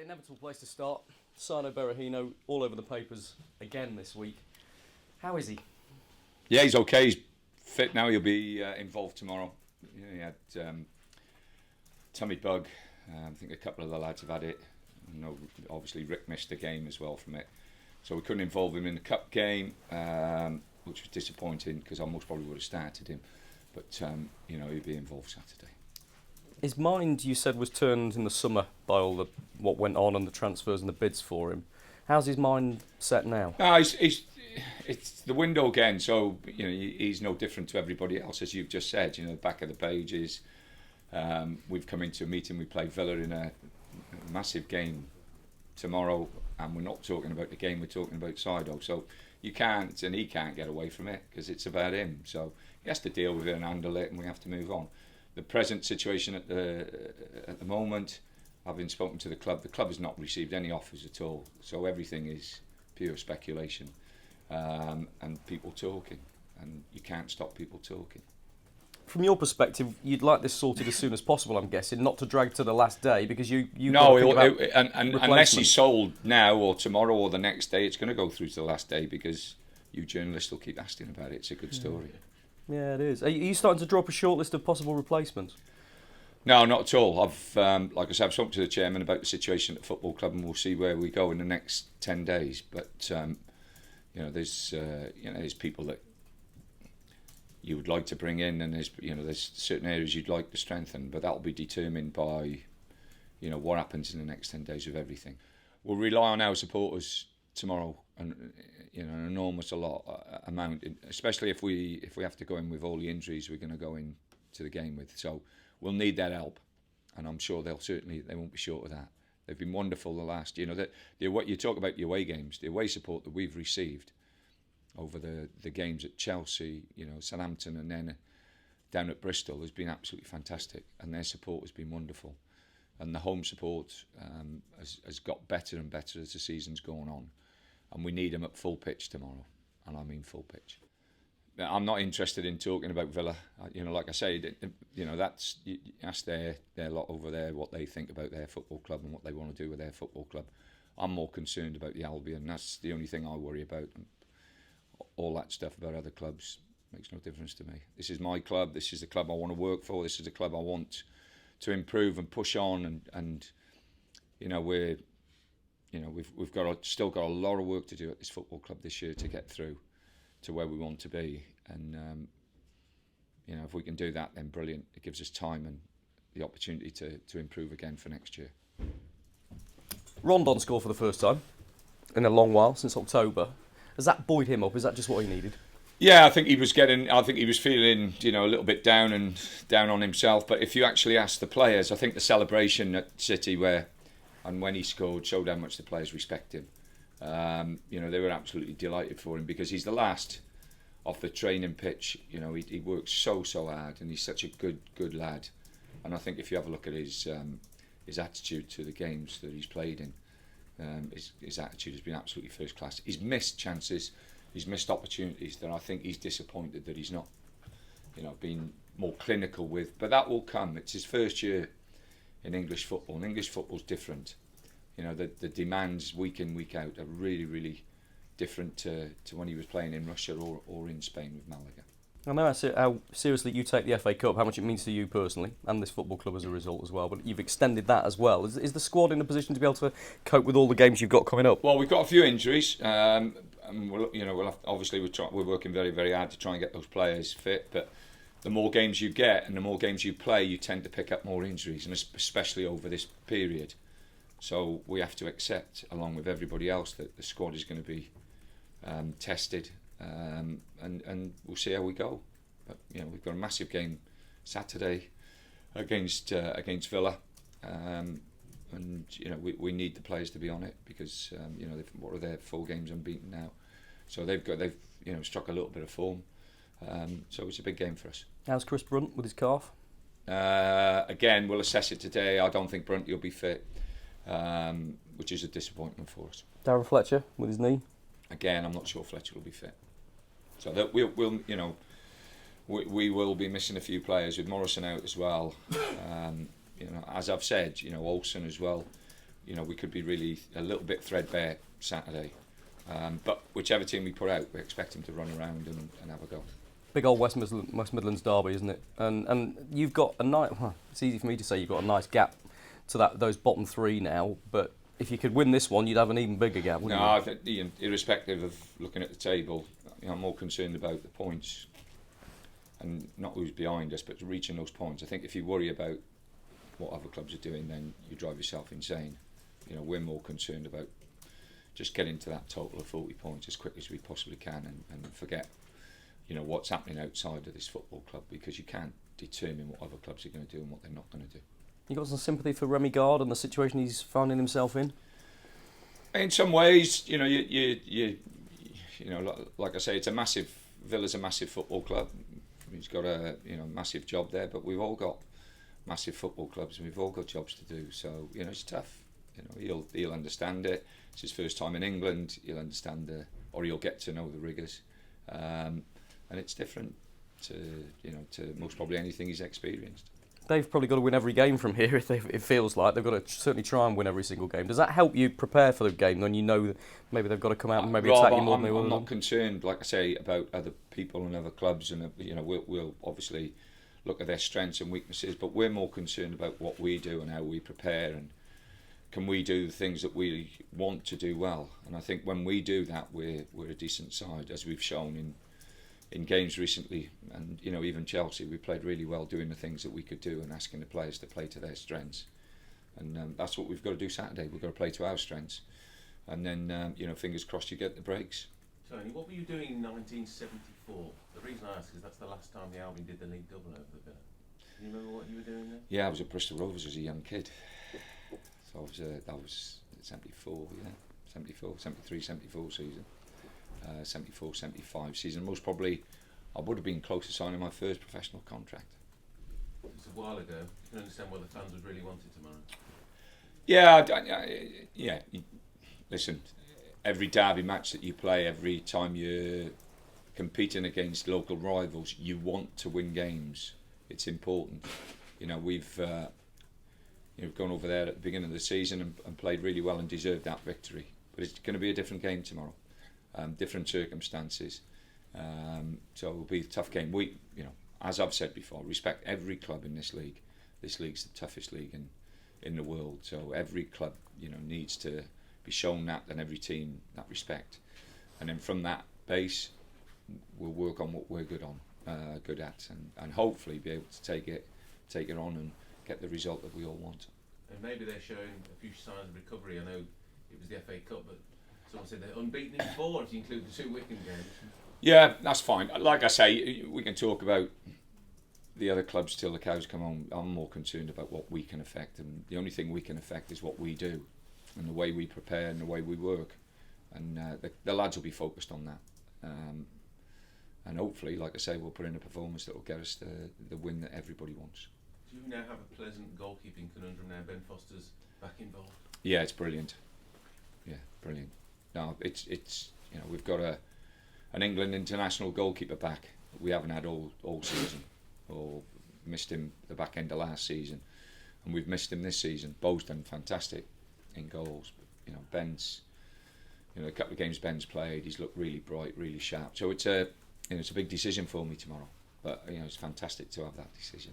inevitable place to start. Saido Berahino all over the papers again this week. How is he? Yeah, he's okay. He's fit now. He'll be involved tomorrow. He had tummy bug. I think a couple of the lads have had it. Obviously Rick missed the game as well from it, so we couldn't involve him in the cup game, which was disappointing because I most probably would have started him. But he'll be involved Saturday. His mind, you said, was turned in the summer by all what went on and the transfers and the bids for him. How's his mind set now? No, it's the window again. So he's no different to everybody else, as you've just said. The back of the page is we've come into a meeting. We play Villa in a massive game tomorrow, and we're not talking about the game. We're talking about Saido. So you can't, and he can't get away from it because it's about him. So he has to deal with it and handle it, and we have to move on. The present situation at the moment, having spoken to the club has not received any offers at all. So everything is pure speculation and people talking, and you can't stop people talking. From your perspective, you'd like this sorted as soon as possible, I'm guessing, not to drag to the last day, because you no, unless he's sold now or tomorrow or the next day, it's going to go through to the last day because you journalists will keep asking about it. It's a good story. Yeah, it is. Are you starting to draw up a short list of possible replacements? No, not at all. I've, like I said, I've spoken to the chairman about the situation at the football club, and we'll see where we go in the next 10 days. But there's people that you would like to bring in, and there's certain areas you'd like to strengthen, but that'll be determined by what happens in the next 10 days of everything. We'll rely on our supporters tomorrow, and an enormous amount, especially if we have to go in with all the injuries we're going to go in to the game with. So we'll need that help, and I'm sure they won't be short of that. They've been wonderful the last, what you talk about the away games, the away support that we've received over the games at Chelsea, Southampton, and then down at Bristol has been absolutely fantastic, and their support has been wonderful, and the home support has got better and better as the season's gone on, and we need them at full pitch tomorrow, and I mean full pitch. I'm not interested in talking about Villa. Like I say, that's ask their lot over there what they think about their football club and what they want to do with their football club. I'm more concerned about the Albion. That's the only thing I worry about. All that stuff about other clubs makes no difference to me. This is my club. This is the club I want to work for. This is the club I want to improve and push on. And we've still got a lot of work to do at this football club this year to get through to where we want to be. And if we can do that, then brilliant. It gives us time and the opportunity to improve again for next year. Rondon scored for the first time in a long while, since October. Has that buoyed him up? Is that just what he needed? Yeah, I think he was feeling, a little bit down on himself. But if you actually ask the players, I think the celebration at City when he scored showed how much the players respect him. They were absolutely delighted for him because he's the last off the training pitch. He works so hard, and he's such a good lad. And I think if you have a look at his attitude to the games that he's played in, his attitude has been absolutely first class. He's missed chances, he's missed opportunities that I think he's disappointed that he's not, been more clinical with. But that will come. It's his first year in English football, and English football's different. The demands week in, week out are really, really different to when he was playing in Russia or in Spain with Malaga. I know how seriously you take the FA Cup, how much it means to you personally, and this football club as a result as well, but you've extended that as well. Is the squad in a position to be able to cope with all the games you've got coming up? Well, we've got a few injuries, and we're working very, very hard to try and get those players fit, but the more games you get and the more games you play, you tend to pick up more injuries, and especially over this period. So we have to accept, along with everybody else, that the squad is going to be tested, and we'll see how we go. But we've got a massive game Saturday against Villa, and we need the players to be on it because what are their 4 games unbeaten now, so they've struck a little bit of form. So it's a big game for us. How's Chris Brunt with his calf? Again, we'll assess it today. I don't think Brunt will be fit. Which is a disappointment for us. Darren Fletcher with his knee. Again, I'm not sure Fletcher will be fit. So that we will be missing a few players with Morrison out as well. As I've said, Olsen as well. we could be really a little bit threadbare Saturday. But whichever team we put out, we expect him to run around and have a go. Big old West Midlands derby, isn't it? And you've got a nice. Well, it's easy for me to say you've got a nice gap to those bottom three now. But if you could win this one, you'd have an even bigger gap, wouldn't you? No, I think, Ian, irrespective of looking at the table, I'm more concerned about the points and not who's behind us, but reaching those points. I think if you worry about what other clubs are doing, then you drive yourself insane. We're more concerned about just getting to that total of 40 points as quick as we possibly can and forget what's happening outside of this football club, because you can't determine what other clubs are going to do and what they're not going to do. You got some sympathy for Remy Gard and the situation he's finding himself in? In some ways, like I say, Villa's a massive football club. He's got a massive job there, but we've all got massive football clubs and we've all got jobs to do. So it's tough. He'll understand it. It's his first time in England. He'll understand or he'll get to know the rigours, and it's different to most probably anything he's experienced. They've probably got to win every game from here. It feels like they've got to certainly try and win every single game. Does that help you prepare for the game when you know that maybe they've got to come out and maybe attack you more than they will? I'm not concerned, like I say, about other people and other clubs, and we'll obviously look at their strengths and weaknesses, but we're more concerned about what we do and how we prepare, and can we do the things that we want to do well. And I think when we do that, we're a decent side, as we've shown in games recently, and even Chelsea, we played really well doing the things that we could do and asking the players to play to their strengths, and that's what we've got to do Saturday. We've got to play to our strengths, and then fingers crossed you get the breaks. Tony, what were you doing in 1974? The reason I ask is that's the last time the Albion did the league double over the Villa. Can you remember what you were doing there? Yeah, I was at Bristol Rovers as a young kid, so that was 74, 74, 73, 74 season. 74, 75 season. Most probably I would have been close to signing my first professional contract. It's a while ago. You can understand why the fans would really want it tomorrow. Yeah. Listen, every derby match that you play, every time you're competing against local rivals, you want to win games. It's important. We've gone over there at the beginning of the season and played really well and deserved that victory. But it's going to be a different game tomorrow. Different circumstances, so it will be a tough game. We, as I've said before, respect every club in this league. This league's the toughest league in the world, so every club needs to be shown that, and every team that respect, and then from that base we'll work on what we're good at, and hopefully be able to take it on and get the result that we all want. And maybe they're showing a few signs of recovery. I know it was the FA Cup, but someone said they're unbeaten in 4 if you include the 2 Wycombe games. Yeah, that's fine. Like I say, we can talk about the other clubs till the cows come home. I'm more concerned about what we can affect, and the only thing we can affect is what we do and the way we prepare and the way we work, and the lads will be focused on that, and hopefully, like I say, we'll put in a performance that will get us the win that everybody wants. Do you now have a pleasant goalkeeping conundrum now Ben Foster's back involved? Yeah, it's brilliant. Yeah, brilliant. No, it's we've got an England international goalkeeper back that we haven't had all season, or missed him the back end of last season, and we've missed him this season. Bo's done fantastic in goals. But, Ben's, a couple of games Ben's played, he's looked really bright, really sharp. So it's a big decision for me tomorrow. But it's fantastic to have that decision.